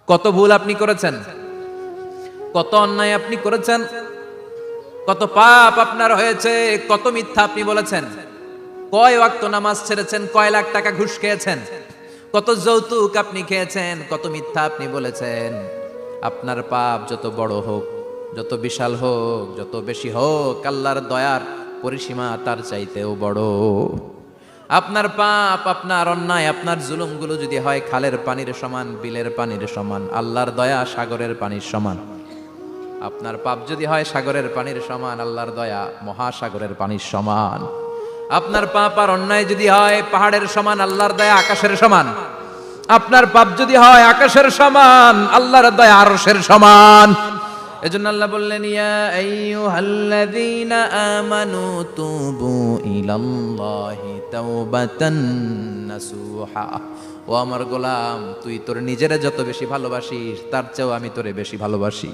কত ভুল আপনি করেছেন, কত অন্যায় আপনি করেছেন, কত পাপ আপনার হয়েছে, কত মিথ্যা আপনি বলেছেন, কয় ওয়াক্ত নামাজ ছেড়েছেন, কয় লাখ টাকা ঘুষ খেয়েছেন, কত যৌতুক আপনি খেয়েছেন, কত মিথ্যা আপনি বলেছেন। আপনার পাপ যত বড় হোক, যত বিশাল হোক, যত বেশি হোক, আল্লাহর দয়ার পরিসীমা তার চাইতেও বড়। আপনার পাপ, আপনার অন্যায়, আপনার জুলুমগুলো যদি হয় খালের পানির সমান, বিলের পানির সমান, আল্লাহর দয়া সাগরের পানির সমান। আপনার পাপ যদি হয় সাগরের পানির সমান, আল্লাহর দয়া মহাসাগরের পানির সমান। আপনার পাপ আর অন্যায় যদি হয় পাহাড়ের সমান, আল্লাহর দয়া আকাশের সমান। আপনার পাপ যদি হয় আকাশের সমান, আল্লাহর দয়া আরশের সমান। এজন্য আল্লাহ বললেন, ইয়া আইয়ুহাল্লাযীনা আমানু তুবু ইলাল্লাহি তাওবাতান নাসুহা। ও আমার গোলাম, তুই তোর নিজেরে যত বেশি ভালোবাসিস তার চেয়েও আমি তোরে বেশি ভালোবাসি।